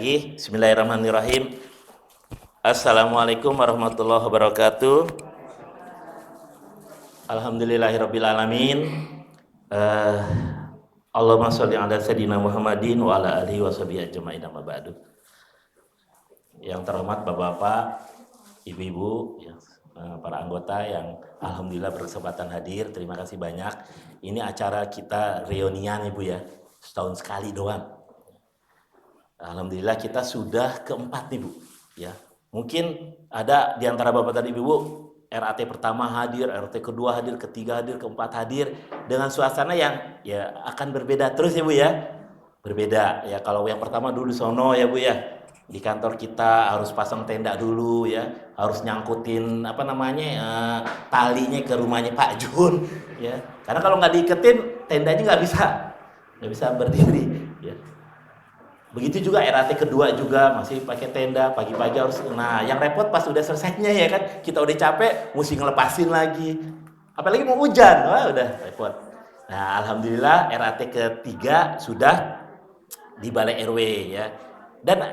lagi. Bismillahirrahmanirrahim. Assalamualaikum warahmatullahi wabarakatuh. Alhamdulillahirabbil alamin. Allahumma sholli ala sayyidina Muhammadin wa ala alihi washabihi ajmain, amma ba'du. Yang terhormat Bapak-bapak, Ibu-ibu, ya, para anggota yang alhamdulillah berkesempatan hadir, terima kasih banyak. Ini acara kita reunian Ibu ya, setahun sekali doang. Alhamdulillah kita sudah keempat nih Bu, ya. Mungkin ada di antara Bapak dan Ibu RAT pertama hadir, RAT kedua hadir, ketiga hadir, keempat hadir dengan suasana yang ya akan berbeda terus ya Bu ya. Berbeda ya, kalau yang pertama dulu sono ya Bu ya. Di kantor kita harus pasang tenda dulu ya, harus nyangkutin talinya ke rumahnya Pak Jun ya. Karena kalau nggak diiketin tendanya nggak bisa berdiri ya. Begitu juga RAT kedua juga masih pakai tenda, pagi-pagi harus. Nah, yang repot pas udah selesainya ya kan, kita udah capek, mesti ngelepasin lagi. Apalagi mau hujan, wah udah repot. Nah, alhamdulillah RAT ketiga sudah di Balai RW ya. Dan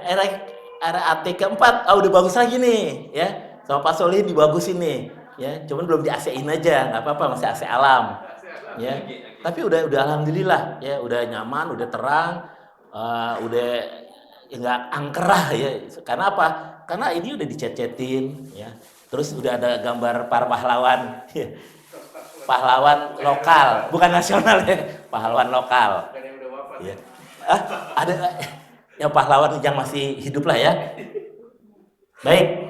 RAT keempat, udah bagus lagi nih ya. Sama Pak Solihin dibagusin nih ya. Cuman belum di AC-in aja, nggak apa-apa, masih AC alam. Ya. Tapi udah alhamdulillah ya, udah nyaman, udah terang. Udah nggak angkerah ya. Karena apa? Karena ini udah dicet-cetin ya. Terus udah ada gambar para pahlawan ya. Pahlawan lokal, bukan nasional ya, pahlawan lokal ya. Ada yang pahlawan yang masih hidup lah ya. Baik,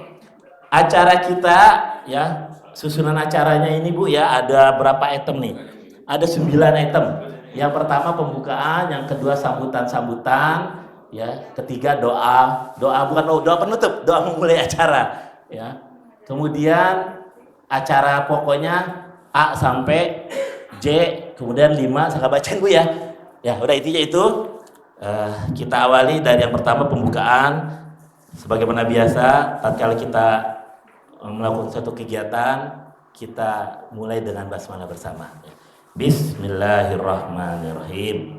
acara kita ya, susunan acaranya ini Bu ya, ada berapa item nih? Ada 9 item. Yang pertama pembukaan, yang kedua sambutan-sambutan, ya, ketiga doa bukan doa penutup, doa memulai acara, ya. Kemudian acara pokoknya A sampai J, kemudian 5 saya bacain Bu ya. Ya, udah intinya itu. Kita awali dari yang pertama pembukaan. Sebagaimana biasa, tatkala kita melakukan suatu kegiatan, kita mulai dengan basmalah bersama. Bismillahirrahmanirrahim.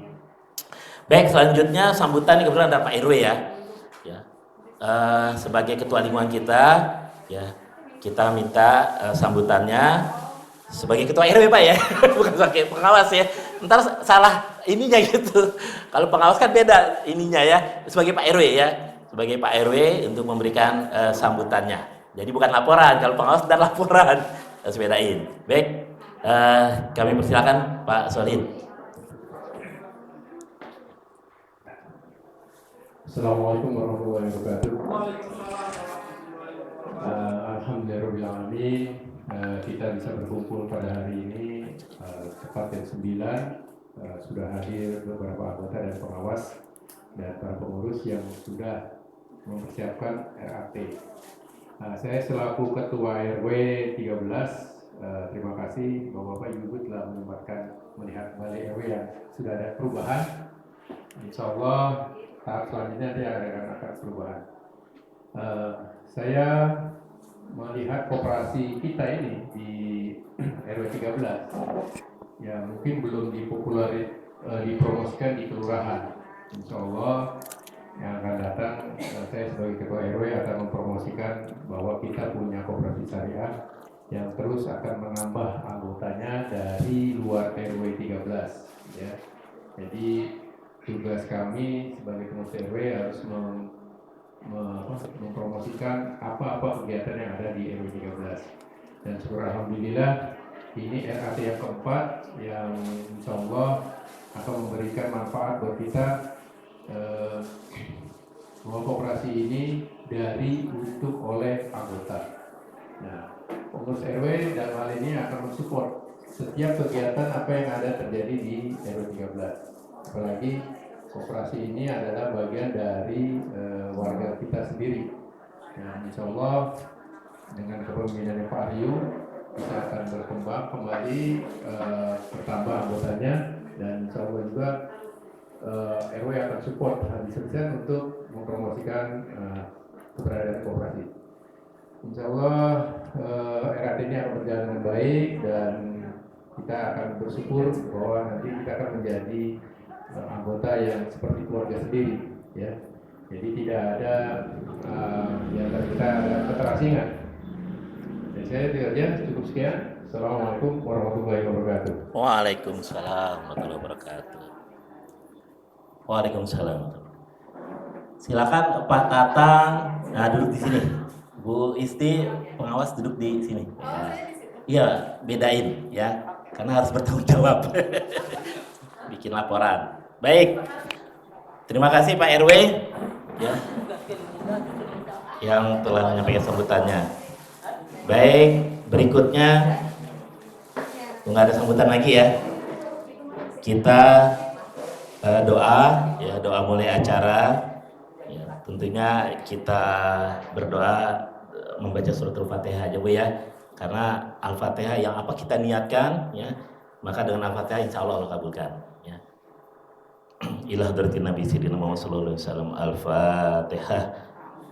Baik, selanjutnya sambutan. Ini kebetulan ada Pak RW ya. Sebagai ketua lingkungan kita, ya, kita minta sambutannya sebagai ketua RW Pak ya, bukan sebagai pengawas ya. Ntar salah ininya gitu. Kalau pengawas kan beda ininya ya. Sebagai Pak RW ya, sebagai Pak RW untuk memberikan sambutannya. Jadi bukan laporan. Kalau pengawas dan laporan harus bedain. Baik. Kami persilakan Pak Solihin. Assalamualaikum warahmatullahi wabarakatuh. Alhamdulillahirrahmanirrahim. Kita bisa berkumpul pada hari ini tepat jam 9. Sudah hadir beberapa anggota dan pengawas dan para pengurus yang sudah mempersiapkan RAT. Saya selaku Ketua RW 13, terima kasih Bapak-Bapak Ibu telah melihat Balai RW yang sudah ada perubahan. Insya Allah tahap selanjutnya nanti akan perubahan. Saya melihat koperasi kita ini di RW 13 ya mungkin belum dipromosikan di kelurahan. Insya Allah yang akan datang, saya sebagai Ketua RW akan mempromosikan bahwa kita punya koperasi syariah yang terus akan menambah anggotanya dari luar RW 13 ya. Jadi tugas kami sebagai pengurus RW harus mempromosikan apa-apa kegiatan yang ada di RW 13. Dan syukur alhamdulillah ini RAT yang keempat yang insya Allah akan memberikan manfaat buat kita, bahwa koperasi ini dari untuk oleh anggota. Nah, pengurus RW dan hal ini akan mensupport setiap kegiatan apa yang ada terjadi di RW 13. Apalagi koperasi ini adalah bagian dari warga kita sendiri. Nah, insya Allah dengan kepemimpinan Pak Aryu kita akan berkembang kembali, bertambah anggotanya, dan insya Allah juga RW akan support habis-habisan untuk mempromosikan keberadaan koperasi. Insya Allah RAT ini akan berjalan dengan baik dan kita akan bersyukur bahwa nanti kita akan menjadi anggota yang seperti keluarga sendiri ya. Jadi tidak ada di antara kita ada keterasingan. Dan saya tidak cukup sekian. Assalamualaikum warahmatullahi wabarakatuh. Waalaikumsalam warahmatullahi wabarakatuh. Waalaikumsalam. Silakan Pak Tatang, nah duduk di sini. Bu Isti pengawas duduk di sini. Ya. Iya, bedain ya, karena harus bertanggung jawab. Bikin laporan. Baik. Terima kasih Pak RW ya, yang telah menyampaikan sambutannya. Baik, berikutnya nggak ada sambutan lagi ya. Kita doa ya, doa mulai acara. Ya, tentunya kita berdoa membaca surat Al-Fatihah aja Bu ya. Karena Al-Fatihah yang apa kita niatkan ya, maka dengan Al-Fatihah insya Allah Allah kabulkan ya. Ila hadratin Nabi Sayyidina Muhammad sallallahu alaihi wasallam. Al-Fatihah.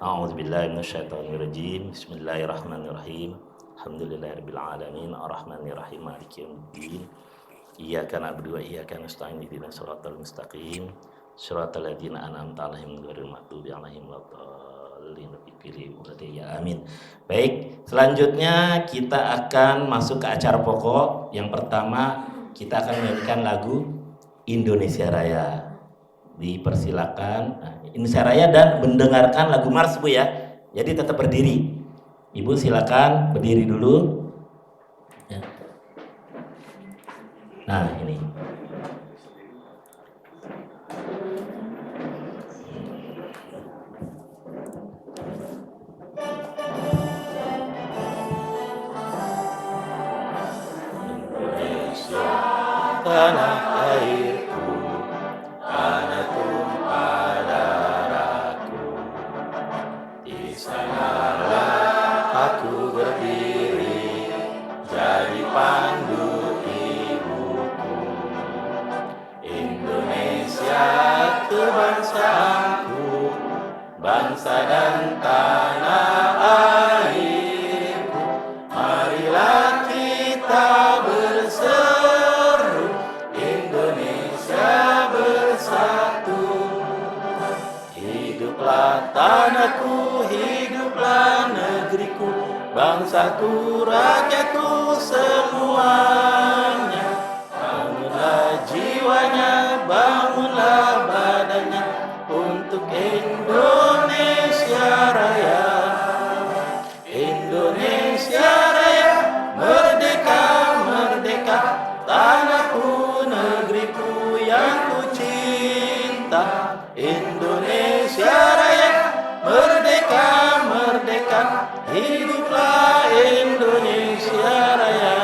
A'udzubillahi minasyaitonirrajim. Bismillahirrahmanirrahim. Alhamdulillahirabbil alamin arrahmanirrahim maliki yaumiddin. Iyyaka na'budu wa iyyaka nasta'in ihdinas siratal mustaqim siratal ladzina an'amta 'alaihim ghairil maghdubi 'alaihim waladdallin. Ya amin. Baik, selanjutnya kita akan masuk ke acara pokok. Yang pertama kita akan menyanyikan lagu Indonesia Raya. Dipersilakan Indonesia Raya dan mendengarkan lagu Mars Bu ya. Jadi tetap berdiri. Ibu silakan berdiri dulu. Ya. Nah ini. Indonesia tanah airku, tanah tumpah darahku. Di sanalah aku berdiri, jadi pandu ibuku. Indonesia kebangsaanku, bangsa dan tanah airku. Marilah kita berseru, Indonesia bersatu. Hiduplah tanahku, hiduplah negeriku, bangsaku, rakyatku semuanya. Bangunlah jiwanya, bangunlah badannya untuk Indonesia Raya. Indonesia Raya, merdeka, merdeka, tanahku, negeriku yang ku cinta. Indonesia Raya, merdeka, merdeka, hiduplah Indonesia Raya.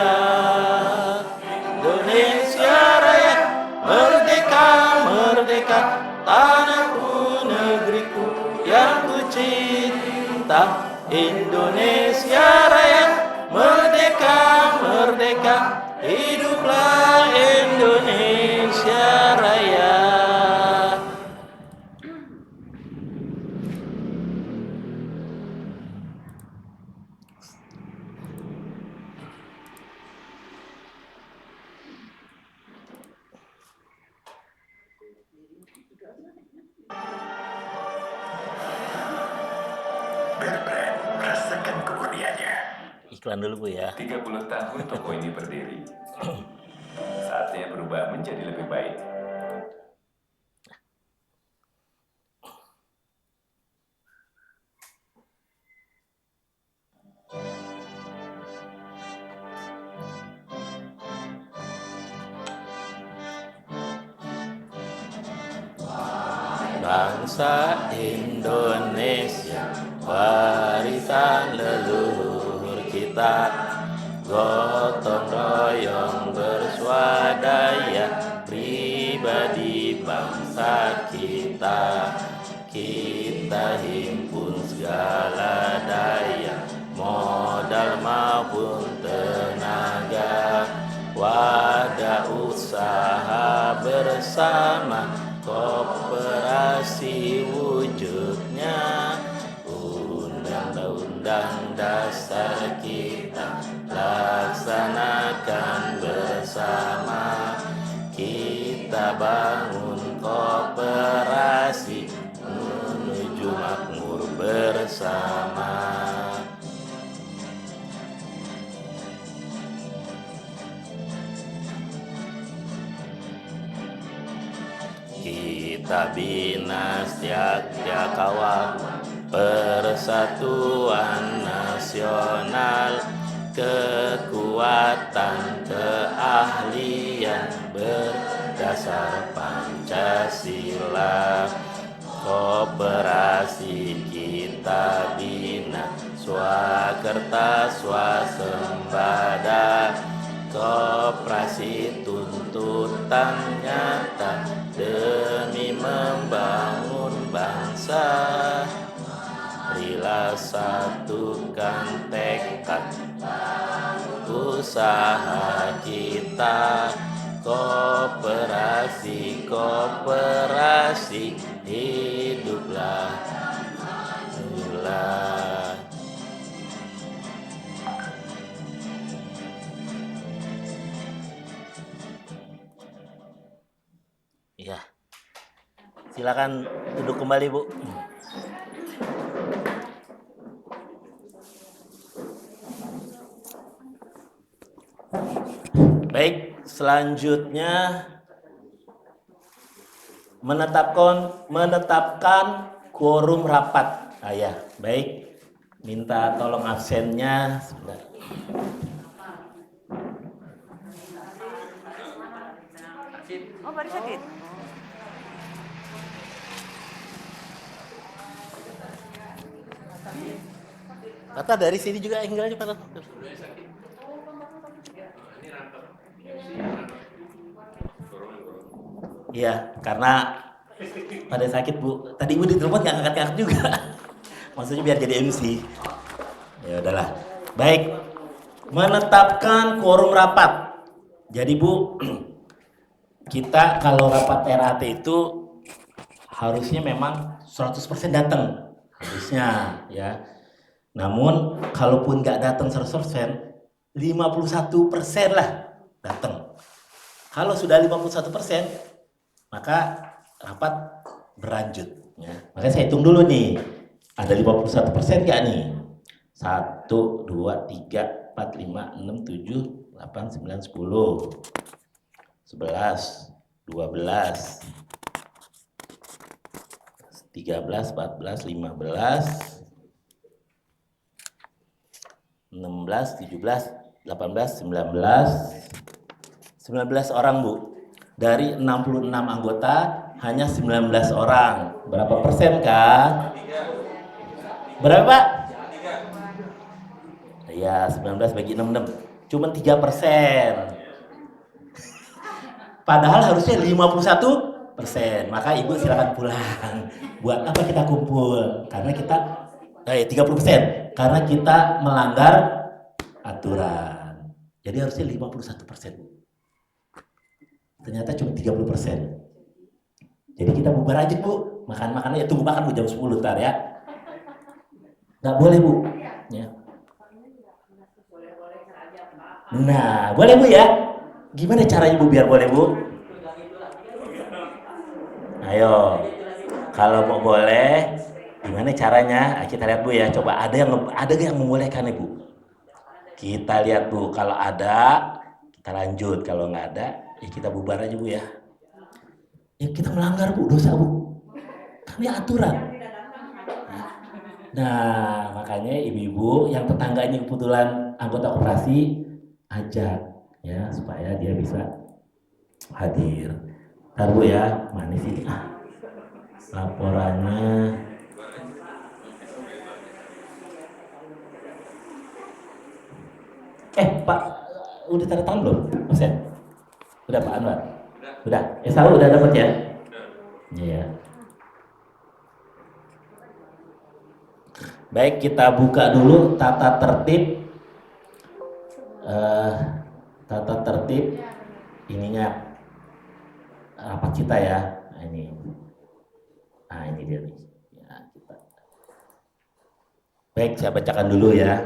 Indonesia Raya, merdeka, merdeka, tanahku, negeriku yang ku cinta. Indonesia Raya, merdeka, merdeka, hiduplah Indonesia Raya. Bear rasakan kemurniannya. Iklan dulu Bu ya. 30 tahun toko ini berdiri. Saatnya berubah menjadi lebih baik. Bangsa Indonesia, warisan leluhur kita. Gotong royong berswadaya, pribadi bangsa kita. Kita himpun segala daya, modal maupun tenaga. Wadah usaha bersama, koperasi wujudnya. Undang-undang dasar kita laksanakan bersama. Kita bangun koperasi menuju bersama. Kita bina setia kawal persatuan nasional, kekuatan keahlian berdasar Pancasila. Koperasi kita bina, swakerta swasembada. Koperasi tuntutan nyata demi membangun bangsa. Marilah satukan tekad usaha kita. Koperasi, koperasi, hiduplah, hiduplah. Iya, silakan duduk kembali, Bu. Baik, selanjutnya menetapkan quorum rapat. Ya, baik. Minta tolong absennya. Sebentar. Oh, baru sakit. Kata dari sini juga angle-nya pada. Iya, karena pada sakit, Bu. Tadi Ibu ditelepon nggak ngangkat-ngangkat juga. Maksudnya biar jadi MC. Ya udahlah. Baik. Menetapkan quorum rapat. Jadi, Bu, kita kalau rapat RAT itu harusnya memang 100% datang. Harusnya, ya. Namun, kalaupun nggak datang 100%, 51% lah datang. Kalau sudah 51%, maka rapat berlanjut. Ya. Makanya saya hitung dulu nih, ada 51% nggak nih? 1, 2, 3, 4, 5, 6, 7, 8, 9, 10, 11, 12, 13, 14, 15, 16, 17, 18, 19 orang, Bu. Dari 66 anggota hanya 19 orang. Berapa persen, Kak? Berapa, Pak? Ya, 19 bagi 66. Cuma 3%. Padahal harusnya 51%. Maka Ibu silakan pulang. Buat apa kita kumpul? Karena kita 30%. Karena kita melanggar aturan. Jadi harusnya 51%. Ternyata cuma 30%. Jadi kita bubar aja, Bu. Makan-makannya tunggu makan, Bu, jam 10 ntar ya. Nggak boleh, Bu. Ya. Nah, boleh, Bu ya? Gimana caranya, Bu, biar boleh, Bu? Ayo. Kalau mau boleh, gimana caranya? Kita lihat, Bu ya. Coba ada yang membolehkan ya, Bu? Kita lihat, Bu. Kalau ada, kita lanjut. Kalau nggak ada, ya kita bubar aja, Bu ya. Ya kita melanggar, Bu, dosa, Bu. Kan ya aturan. Nah, makanya ibu-ibu yang tetangganya kebetulan anggota koperasi, ajak ya supaya dia bisa hadir. Ntar, Bu ya, mana sih laporannya? Pak, udah tanda tangan belum, Mas? Udah, Pak Anwar? Udah. SAU udah dapat ya? Iya. Baik, kita buka dulu tata tertib ininya rapat kita ya. Nah, ini dia nih. Ya, kita. Baik, saya bacakan dulu ya.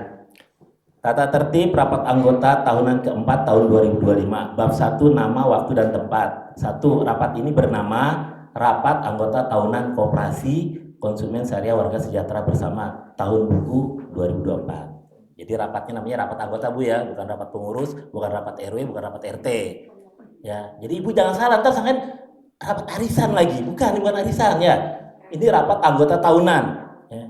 Tata tertib rapat anggota tahunan keempat tahun 2025. Bab 1, nama, waktu, dan tempat. 1. Rapat ini bernama Rapat Anggota Tahunan Koperasi Konsumen Syariah Warga Sejahtera Bersama tahun buku 2024. Jadi rapatnya namanya rapat anggota Bu ya, bukan rapat pengurus, bukan rapat RW, bukan rapat RT. Ya, jadi Ibu jangan salah, ntar sangkain rapat arisan lagi, bukan arisan ya. Ini rapat anggota tahunan. Ya.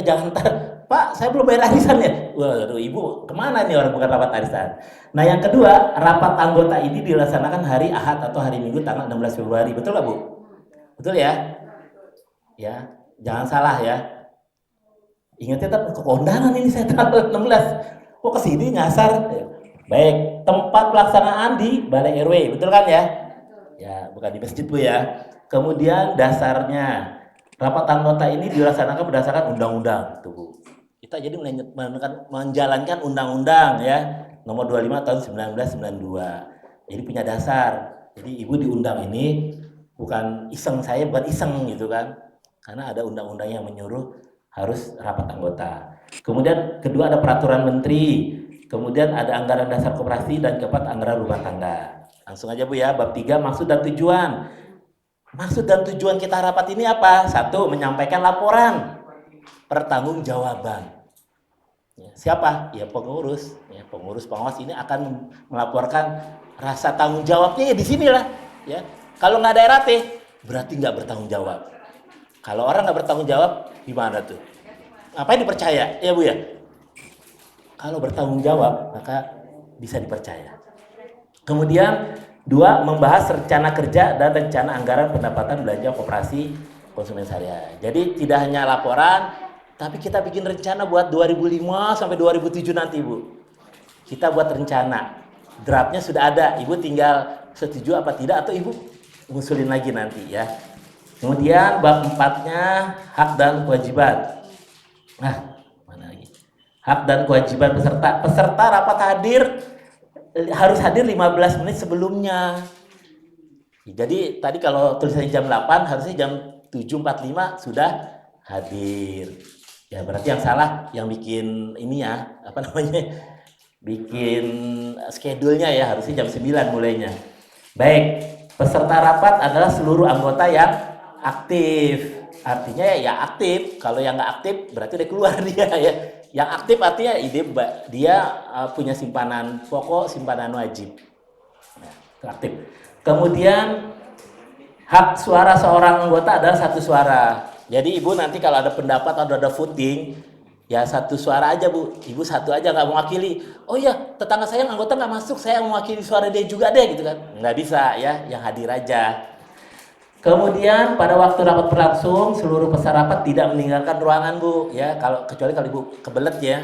Jangan ntar, Pak, saya belum bayar arisan ya. Waduh, Ibu kemana nih orang bukan rapat arisan? Nah, yang kedua, rapat anggota ini dilaksanakan hari Ahad atau hari Minggu tanggal 16 Februari. Betul nggak Bu? Betul ya? Ya, jangan salah ya. Ingatnya tetap ke kondangan ini saya tanggal 16. Kok kesini nyasar? Baik, tempat pelaksanaan di Balai RW, betul kan ya? Ya, bukan di masjid Bu ya. Kemudian dasarnya rapat anggota ini dilaksanakan berdasarkan undang-undang, tuh Bu. Kita jadi menjalankan undang-undang ya, nomor 25 tahun 1992. Jadi punya dasar. Jadi Ibu diundang ini bukan iseng, saya bukan iseng gitu kan. Karena ada undang-undang yang menyuruh harus rapat anggota. Kemudian kedua ada peraturan menteri. Kemudian ada anggaran dasar koperasi dan keempat anggaran rumah tangga. Langsung aja Bu ya, bab 3 maksud dan tujuan. Maksud dan tujuan kita rapat ini apa? Satu, menyampaikan laporan pertanggungjawaban. Ya, siapa? Ya pengurus. Ya, pengurus pengawas ini akan melaporkan rasa tanggung jawabnya ya di sinilah. Ya, kalau nggak ada RAT berarti nggak bertanggung jawab. Kalau orang nggak bertanggung jawab, gimana tuh? Ngapain dipercaya? Ya Bu ya. Kalau bertanggung jawab, maka bisa dipercaya. Kemudian, 2, membahas rencana kerja dan rencana anggaran pendapatan belanja koperasi konsumen syariah. Jadi tidak hanya laporan, tapi kita bikin rencana buat 2005 sampai 2007 nanti Bu. Kita buat rencana. Draftnya sudah ada, Ibu tinggal setuju apa tidak atau Ibu ngusulin lagi nanti ya. Kemudian bab 4-nya hak dan kewajiban. Nah, hak dan kewajiban peserta. Peserta rapat harus hadir 15 menit sebelumnya. Jadi tadi kalau tulisannya jam 8, harusnya jam 7.45 sudah hadir. Ya berarti yang salah yang bikin ini ya, apa namanya? Bikin schedule-nya ya, harusnya jam 9 mulainya. Baik, peserta rapat adalah seluruh anggota yang aktif. Artinya ya aktif. Kalau yang nggak aktif berarti udah keluar dia ya. Yang aktif artinya dia punya simpanan pokok, simpanan wajib. Nah, aktif. Kemudian hak suara seorang anggota adalah 1 suara. Jadi Ibu nanti kalau ada pendapat atau ada voting, ya 1 suara aja Bu. Ibu 1 aja nggak mewakili. Oh iya, tetangga saya yang anggota nggak masuk, saya mewakili suara dia juga deh gitu kan. Nggak bisa ya, yang hadir aja. Kemudian pada waktu rapat berlangsung seluruh peserta rapat tidak meninggalkan ruangan Bu ya, kecuali kalau Ibu kebelet ya.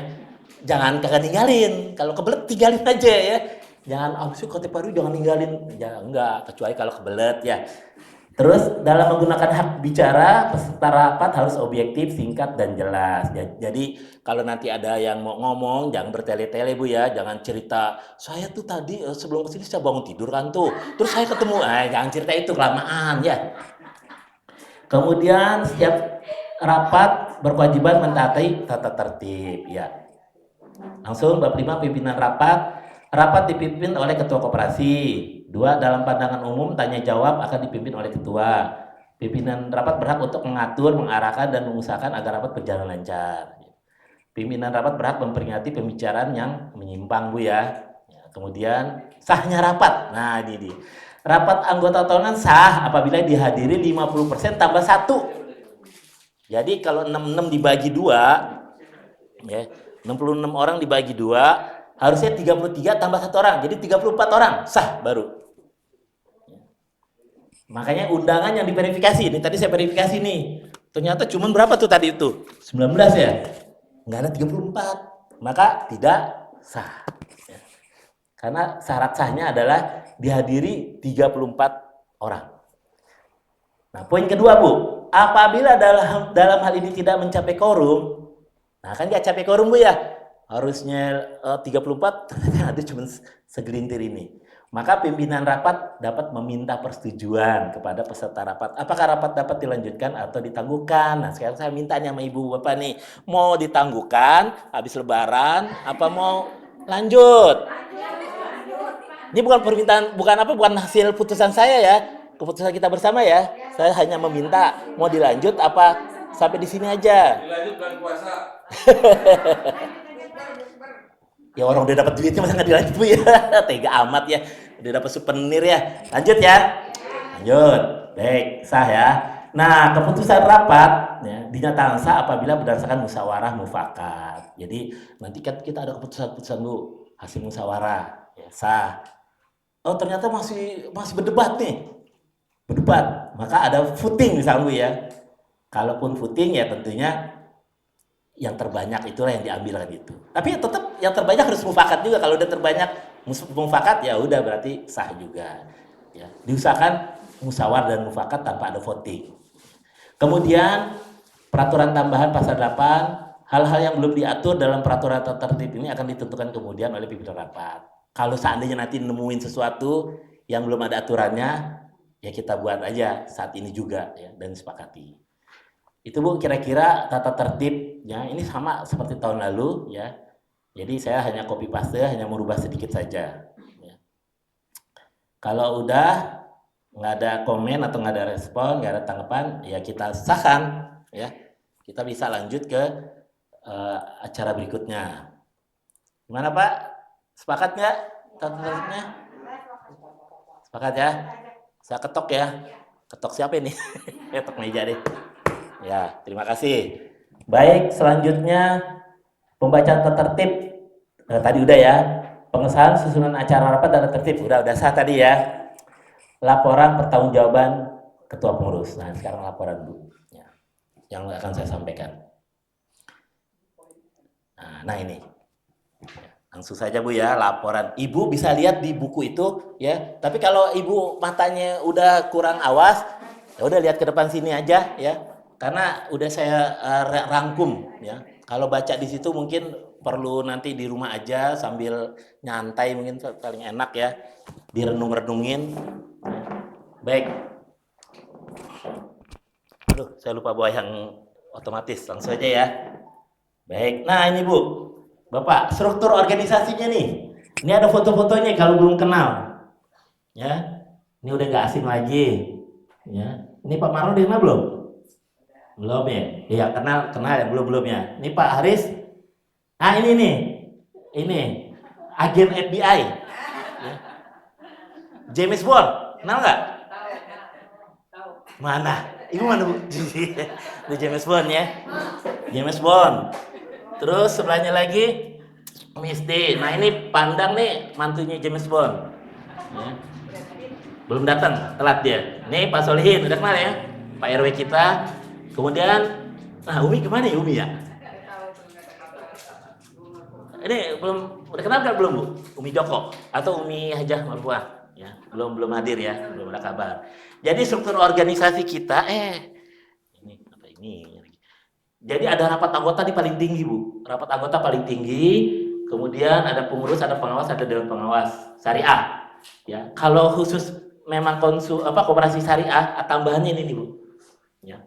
Jangan kagak ninggalin. Kalau kebelet tinggalin aja ya. Jangan Kotip Paru jangan ninggalin. Ya enggak, kecuali kalau kebelet ya. Terus dalam menggunakan hak bicara, peserta rapat harus objektif, singkat dan jelas. Jadi kalau nanti ada yang mau ngomong jangan bertele-tele Bu ya, jangan cerita saya tuh tadi sebelum kesini saya bangun tidur kan tuh, terus saya ketemu, jangan cerita itu kelamaan ya. Kemudian setiap rapat berkewajiban mentaati tata tertib ya. Langsung bab 5 pimpinan rapat. Rapat dipimpin oleh ketua koperasi. 2, dalam pandangan umum tanya jawab akan dipimpin oleh ketua. Pimpinan rapat berhak untuk mengatur, mengarahkan dan mengusahakan agar rapat berjalan lancar. Pimpinan rapat berhak memperingati pembicaraan yang menyimpang Bu ya. Kemudian sahnya rapat. Nah ini. Rapat anggota tahunan sah apabila dihadiri 50% tambah 1. Jadi kalau 66 dibagi 2 ya, 66 orang dibagi 2 harusnya 33 tambah 1 orang, jadi 34 orang sah baru. Makanya undangan yang diverifikasi, ini tadi saya verifikasi nih, ternyata cuma berapa tuh tadi itu? 19 ya? Nggak ada 34, maka tidak sah. Karena syarat sahnya adalah dihadiri 34 orang. Nah poin kedua Bu, apabila dalam hal ini tidak mencapai quorum, nah kan nggak capai quorum Bu ya, harusnya 34, ternyata ada cuma segelintir ini. Maka pimpinan rapat dapat meminta persetujuan kepada peserta rapat. Apakah rapat dapat dilanjutkan atau ditangguhkan? Nah sekarang saya minta sama Ibu Bapak nih, mau ditangguhkan habis lebaran, apa mau lanjut? Ini bukan permintaan, bukan hasil putusan saya ya. keputusan kita bersama ya. Saya hanya meminta mau dilanjut apa sampai di sini aja. Dilanjut bulan puasa. Ya orang udah dapat duitnya masa nggak dilanjut Bu ya. Tega amat ya. Udah dapat souvenir ya. Lanjut ya. Lanjut. Baik, sah ya. Nah, keputusan rapat ya, dinyatakan sah apabila berdasarkan musyawarah mufakat. Jadi nanti kan kita ada keputusan-keputusan Bu, hasil musyawarah ya, sah. Oh, ternyata masih berdebat nih. Berdebat. Maka ada voting misalnya Bu ya. Kalaupun voting ya tentunya yang terbanyak itulah yang diambil kan itu. Tapi ya tetap yang terbanyak harus mufakat juga. Kalau udah terbanyak mufakat ya udah berarti sah juga. Ya, diusahakan musyawarah dan mufakat tanpa ada voting. Kemudian peraturan tambahan pasal 8, hal-hal yang belum diatur dalam peraturan atau tertib ini akan ditentukan kemudian oleh pimpinan rapat. Kalau seandainya nanti nemuin sesuatu yang belum ada aturannya, ya kita buat aja saat ini juga ya dan disepakati. Itu Bu kira-kira tata tertibnya ini sama seperti tahun lalu ya. Jadi saya hanya copy paste, hanya merubah sedikit saja. Ya. Kalau udah nggak ada komen atau nggak ada respon, nggak ada tanggapan, ya kita sahkan ya. Kita bisa lanjut ke acara berikutnya. Gimana Pak? Sepakat nggak tata tertibnya? Sepakat ya? Saya ketok ya. Ketok siapa ini? Ketok meja deh. Ya, terima kasih. Baik, selanjutnya pembacaan tata tertib. Tadi udah ya. Pengesahan susunan acara rapat dan tata tertib. Udah sah tadi ya. Laporan pertanggungjawaban ketua pengurus. Nah, sekarang laporan Bu. Ya, yang akan saya sampaikan. Nah ini. Langsung saja Bu ya, laporan. Ibu bisa lihat di buku itu ya. Tapi kalau Ibu matanya udah kurang awas, ya udah lihat ke depan sini aja ya. Karena udah saya rangkum ya. Kalau baca di situ mungkin perlu nanti di rumah aja sambil nyantai mungkin paling enak ya. Direnung-renungin. Baik. Aduh, saya lupa bawa yang otomatis. Langsung aja ya. Baik. Nah, ini Bu. Bapak, struktur organisasinya nih. Ini ada foto-fotonya kalau belum kenal. Ya. Ini udah nggak asing lagi. Ya. Ini Pak Marno udah kenal belum? Belum ya? Iya, kenal ya, belum ya. Ini Pak Haris. Ah, ini nih. Ini agen FBI. Ya. James Bond, kenal nggak? Mana? Ibu mana Bu? Ini James Bond ya. James Bond. Terus sebelahnya lagi Misty. Nah ini Pandang nih mantunya James Bond. Ya. Belum datang, telat dia. Nih Pak Solihin, udah kenal ya? Pak RW kita. Kemudian, nah Umi gimana ya Umi ya? Ini udah kenal kan belum Bu? Umi Joko atau Umi Hajah Marfuah? Ya, belum hadir ya, belum ada kabar. Jadi struktur organisasi kita, ini apa ini? Jadi ada rapat anggota di paling tinggi Bu, rapat anggota paling tinggi. Kemudian ada pengurus, ada pengawas, ada dewan pengawas syariah. Ya, kalau khusus memang koperasi syariah, tambahannya ini nih Bu. Ya.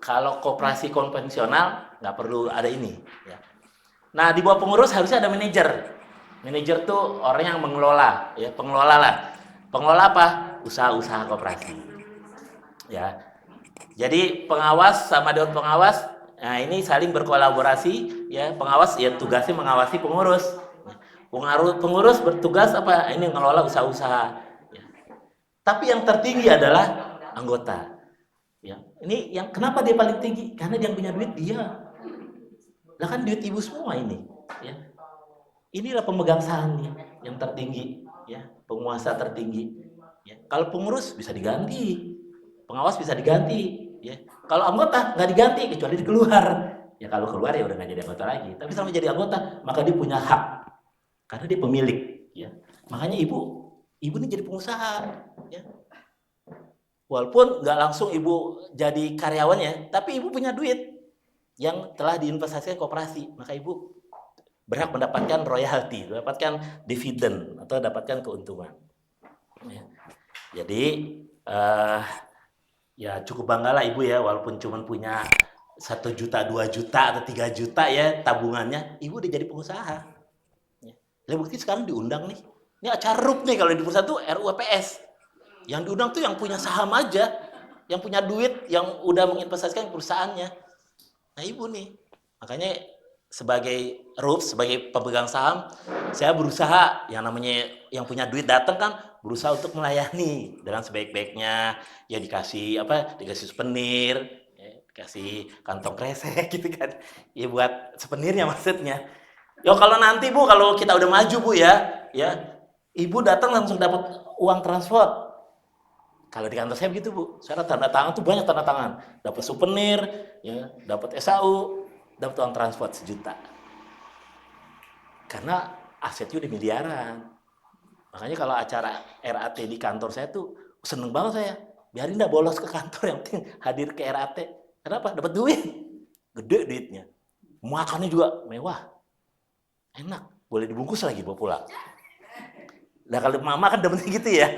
Kalau koperasi konvensional nggak perlu ada ini. Ya. Nah di bawah pengurus harusnya ada manajer. Manajer tuh orang yang mengelola, ya pengelola lah. Pengelola apa? Usaha-usaha koperasi. Ya. Jadi pengawas sama dewan pengawas, nah ini saling berkolaborasi. Ya pengawas ya tugasnya mengawasi pengurus. Pengurus bertugas apa? Ini mengelola usaha-usaha. Ya. Tapi yang tertinggi adalah anggota. Ya, ini yang kenapa dia paling tinggi? Karena dia punya duit dia. Lah kan duit ibu semua ini. Ya. Inilah pemegang sahamnya yang tertinggi, ya penguasa tertinggi. Ya. Kalau pengurus bisa diganti, pengawas bisa diganti. Ya. Kalau anggota nggak diganti kecuali keluar. Ya kalau keluar ya udah nggak jadi anggota lagi. Tapi selama jadi anggota maka dia punya hak karena dia pemilik. Ya. Makanya ibu ini jadi pengusaha. Ya. Walaupun nggak langsung ibu jadi karyawannya, tapi ibu punya duit yang telah diinvestasikan koperasi, maka ibu berhak mendapatkan royalti, mendapatkan dividen atau dapatkan keuntungan. Ya. Jadi ya cukup banggalah ibu ya, walaupun cuma punya 1 juta, 2 juta atau 3 juta ya tabungannya, ibu udah jadi pengusaha. Ya. Bukti sekarang diundang nih, ini acara RUP nih kalau di perusahaan tuh RUU PS. Yang diundang tuh yang punya saham aja, yang punya duit, yang udah menginvestasikan perusahaannya. Nah ibu nih, makanya sebagai Rups, sebagai pemegang saham, saya berusaha yang namanya yang punya duit datang kan berusaha untuk melayani dengan sebaik-baiknya. Ya dikasih apa? Dikasih souvenir, ya, dikasih kantong kresek gitu kan. Ya buat souvenirnya maksudnya. Yo kalau nanti Bu, kalau kita udah maju Bu ya, Ibu datang langsung dapat uang transport. Kalau di kantor saya begitu Bu, saya tanda tangan tuh banyak tanda tangan, dapat souvenir, ya, dapat SAU, dapat uang transport 1 juta. Karena asetnya udah miliaran. Makanya kalau acara RAT di kantor saya tuh seneng banget saya. Biarin dah bolos ke kantor, yang penting hadir ke RAT. Kenapa? Dapat duit, gede duitnya. Makannya juga mewah, enak, boleh dibungkus lagi bawa pulang. Nah kalau mama kan demennya gitu ya,